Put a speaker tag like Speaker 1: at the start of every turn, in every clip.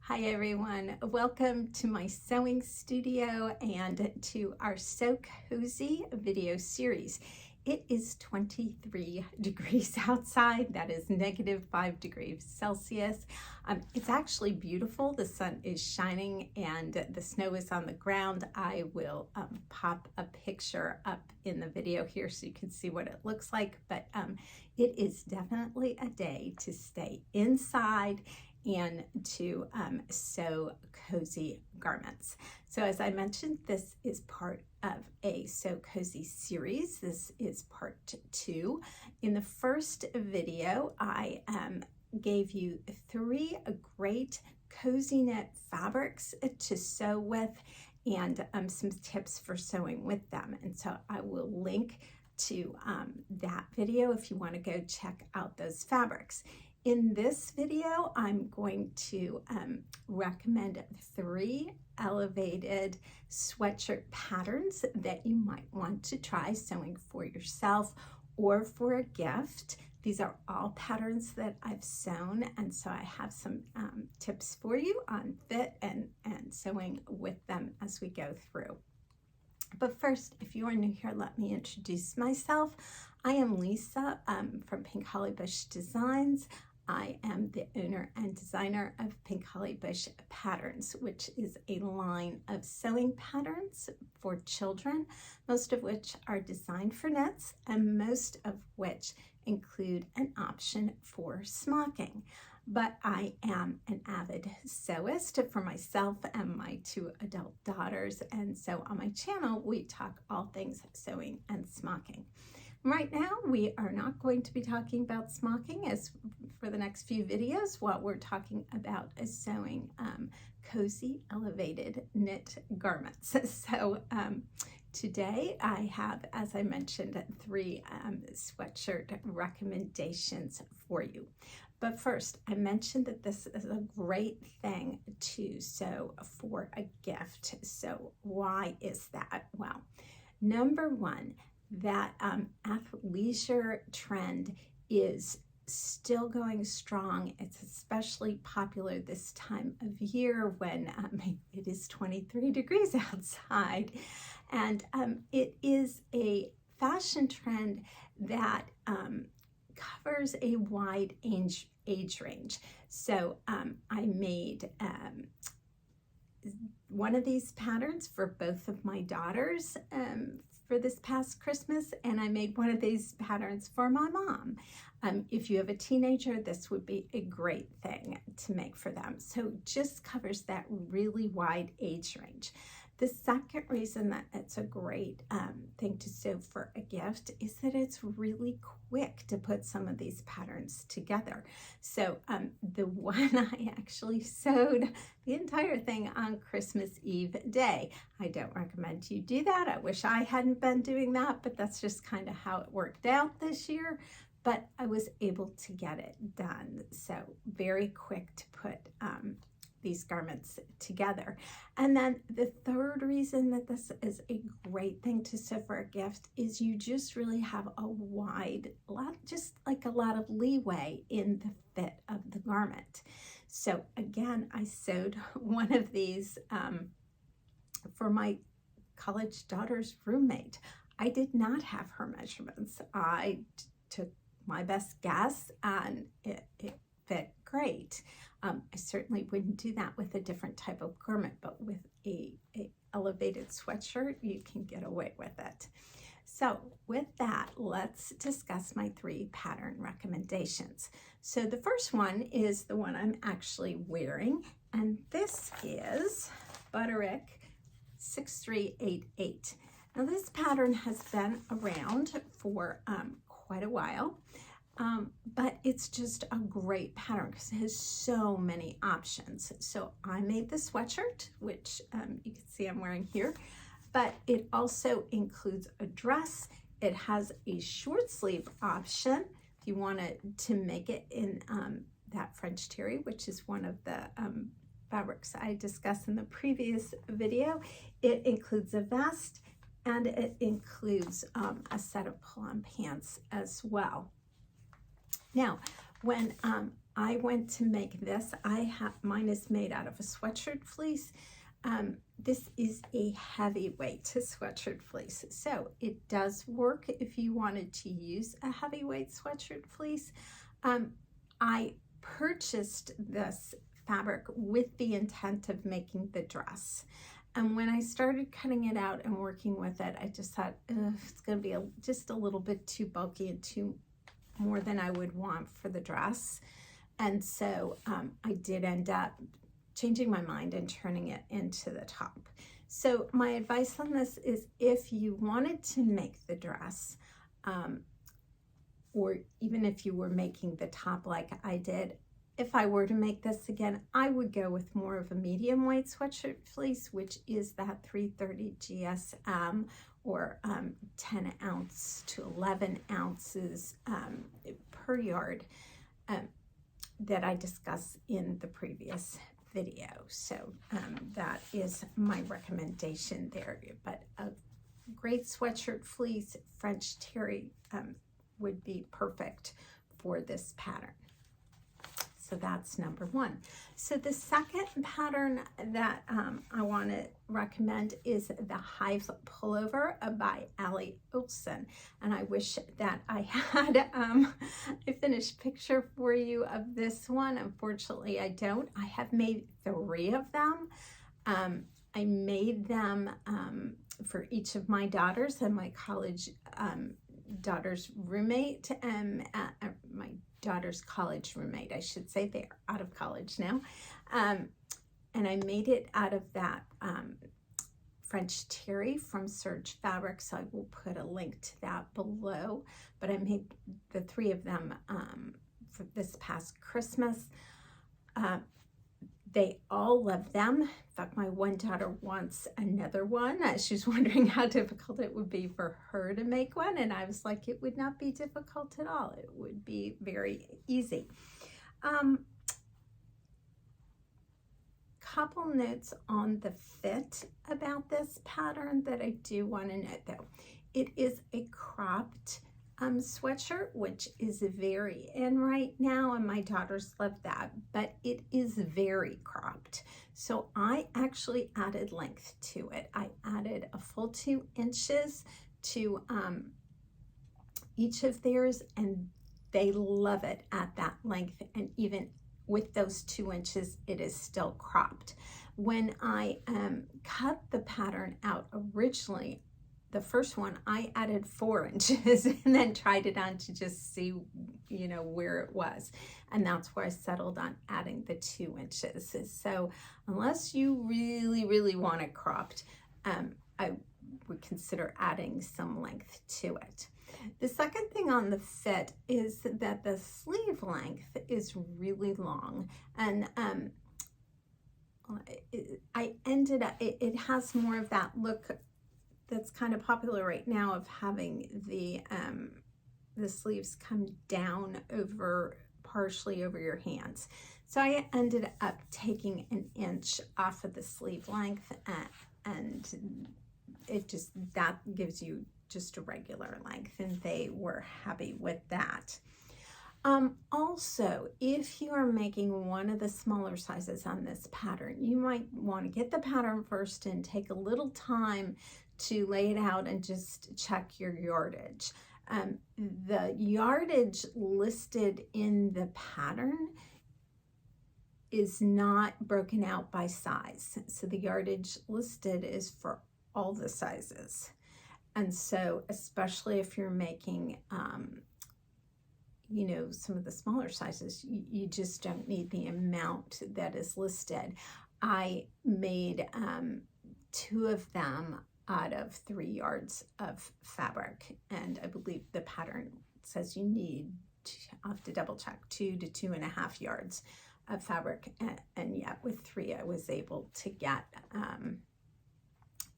Speaker 1: Hi everyone, welcome to my sewing studio and to our So Cozy video series. It is 23 degrees outside, that is -5 degrees Celsius. It's actually beautiful, the sun is shining and the snow is on the ground. I will pop a picture up in the video here so you can see what it looks like, but it is definitely a day to stay inside and to sew cozy garments. So as I mentioned, this is part of a So Cozy series. This is part 2. In the first video, I gave you 3 great cozy knit fabrics to sew with and some tips for sewing with them. And so I will link to that video if you want to go check out those fabrics. In this video, I'm going to recommend 3 elevated sweatshirt patterns that you might want to try sewing for yourself or for a gift. These are all patterns that I've sewn, and so I have some tips for you on fit and sewing with them as we go through. But first, if you are new here, let me introduce myself. I am Lisa from Pink Holly Bush Designs. I am the owner and designer of Pink Holly Bush Patterns, which is a line of sewing patterns for children, most of which are designed for knits and most of which include an option for smocking. But I am an avid sewist for myself and my 2 adult daughters, and so on my channel we talk all things sewing and smocking. Right now, we are not going to be talking about smocking as for the next few videos. What we're talking about is sewing cozy, elevated knit garments. So today I have, as I mentioned, 3 sweatshirt recommendations for you. But first, I mentioned that this is a great thing to sew for a gift. So why is that? Well, number one, that athleisure trend is still going strong. It's especially popular this time of year when it is 23 degrees outside. And it is a fashion trend that covers a wide age range. So I made one of these patterns for both of my daughters for this past Christmas, and I made one of these patterns for my mom. If you have a teenager, this would be a great thing to make for them. So just covers that really wide age range. The second reason that it's a great thing to sew for a gift is that it's really quick to put some of these patterns together. So the one I actually sewed the entire thing on Christmas Eve day. I don't recommend you do that. I wish I hadn't been doing that, but that's just kind of how it worked out this year. But I was able to get it done. So very quick to put these garments together. And then the third reason that this is a great thing to sew for a gift is you just really have a lot of leeway in the fit of the garment. So again, I sewed one of these for my college daughter's roommate. I did not have her measurements. I took my best guess and it fit great. I certainly wouldn't do that with a different type of garment, but with a elevated sweatshirt, you can get away with it. So with that, let's discuss my 3 pattern recommendations. So the first one is the one I'm actually wearing, and this is Butterick 6388. Now this pattern has been around for quite a while. But it's just a great pattern because it has so many options. So I made the sweatshirt, which you can see I'm wearing here, but it also includes a dress. It has a short sleeve option if you wanted to make it in that French terry, which is one of the fabrics I discussed in the previous video. It includes a vest and it includes a set of pull-on pants as well. Now, when I went to make this. Mine is made out of a sweatshirt fleece. This is a heavyweight sweatshirt fleece, so it does work if you wanted to use a heavyweight sweatshirt fleece. I purchased this fabric with the intent of making the dress. And when I started cutting it out and working with it, I just thought, it's going to be just a little bit too bulky and more than I would want for the dress. And so I did end up changing my mind and turning it into the top. So my advice on this is, if you wanted to make the dress, or even if you were making the top like I did, if I were to make this again, I would go with more of a medium weight sweatshirt fleece, which is that 330 GSM, or 10 ounce to 11 ounces per yard that I discussed in the previous video. So that is my recommendation there. But a great sweatshirt fleece, French terry, would be perfect for this pattern. So that's number one. So the second pattern that I want to recommend is the Hive Pullover by Ali Olsen. And I wish that I had a finished picture for you of this one. Unfortunately, I don't. I have made 3 of them. I made them for each of my daughters and my college daughter's roommate, and my daughter's college roommate, I should say. They're out of college now. And I made it out of that French terry from Serge Fabric, so I will put a link to that below. But I made the 3 of them for this past Christmas. They all love them. In fact, my one daughter wants another one. She's wondering how difficult it would be for her to make one. And I was like, it would not be difficult at all. It would be very easy. Couple notes on the fit about this pattern that I do want to note though. It is a cropped sweatshirt, which is very in right now, and my daughters love that, but it is very cropped. So I actually added length to it. I added a full 2 inches to each of theirs, and they love it at that length, and even with those 2 inches, it is still cropped. When I cut the pattern out originally, the first one, I added 4 inches and then tried it on to just see, you know, where it was. And that's where I settled on adding the 2 inches. So unless you really, really want it cropped, I would consider adding some length to it. The second thing on the fit is that the sleeve length is really long, and I ended up, it has more of that look that's kind of popular right now of having the sleeves come down over, partially over your hands. So I ended up taking 1 inch off of the sleeve length, and it just, that gives you just a regular length, and they were happy with that. Also, if you are making one of the smaller sizes on this pattern, you might want to get the pattern first and take a little time to lay it out and just check your yardage. The yardage listed in the pattern is not broken out by size. So the yardage listed is for all the sizes. And so, especially if you're making, you know, some of the smaller sizes, you just don't need the amount that is listed. I made 2 of them out of 3 yards of fabric, and I believe the pattern says you need, I'll have to double check, 2 to 2.5 yards of fabric, and yet with 3 I was able to get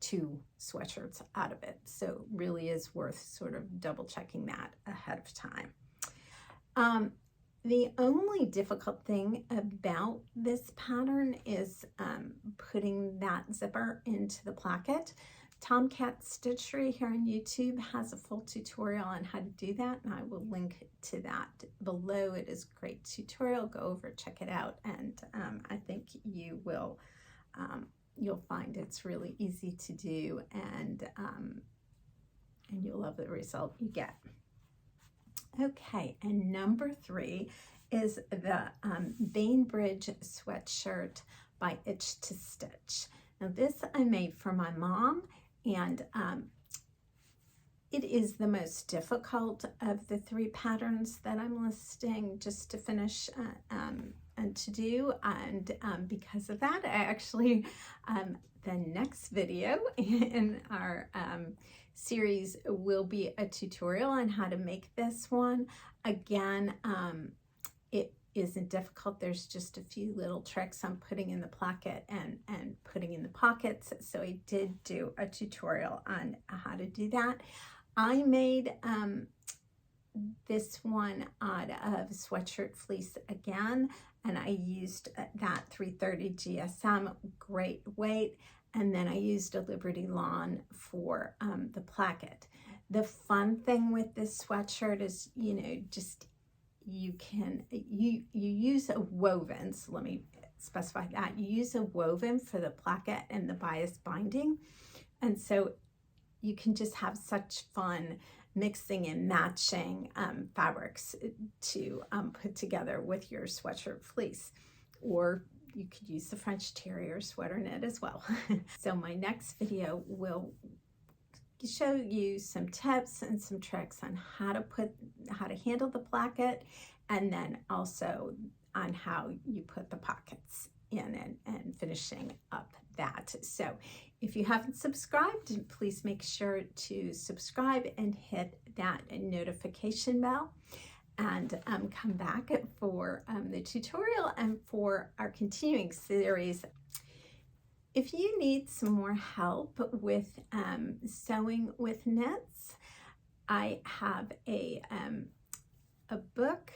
Speaker 1: 2 sweatshirts out of it. So really is worth sort of double checking that ahead of time. The only difficult thing about this pattern is putting that zipper into the placket, Tomcat Stitchery here on YouTube has a full tutorial on how to do that, and I will link to that below. It is a great tutorial. Go over, check it out, and I think you will you'll find it's really easy to do, and you'll love the result you get. Okay, and number 3 is the Bainbridge sweatshirt by Itch to Stitch. Now this I made for my mom, and it is the most difficult of the 3 patterns that I'm listing just to finish and to do, and because of that, I actually the next video in our series will be a tutorial on how to make this one. Again, it isn't difficult. There's just a few little tricks on putting in the placket and putting in the pockets. So I did do a tutorial on how to do that. I made this one out of sweatshirt fleece again, and I used that 330 GSM, great weight, and then I used a Liberty Lawn for the placket. The fun thing with this sweatshirt is, you know, just you use a woven, so let me specify that. You use a woven for the placket and the bias binding, and so you can just have such fun mixing and matching fabrics to put together with your sweatshirt fleece, or you could use the French Terrier sweater knit as well. So my next video will show you some tips and some tricks on how to handle the placket, and then also on how you put the pockets in and finishing up that. So if you haven't subscribed, please make sure to subscribe and hit that notification bell, and come back for the tutorial and for our continuing series. If you need some more help with sewing with knits, I have a book,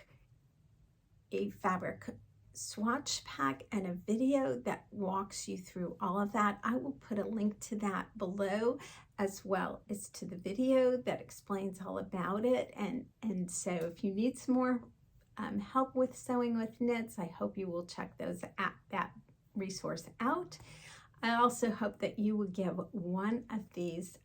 Speaker 1: a fabric swatch pack, and a video that walks you through all of that. I will put a link to that below, as well as to the video that explains all about it. And so if you need some more help with sewing with knits, I hope you will check that resource out. I also hope that you will give one of these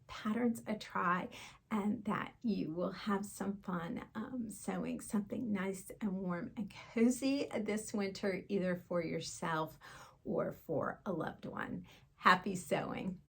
Speaker 1: patterns a try, and that you will have some fun sewing something nice and warm and cozy this winter, either for yourself or for a loved one. Happy sewing!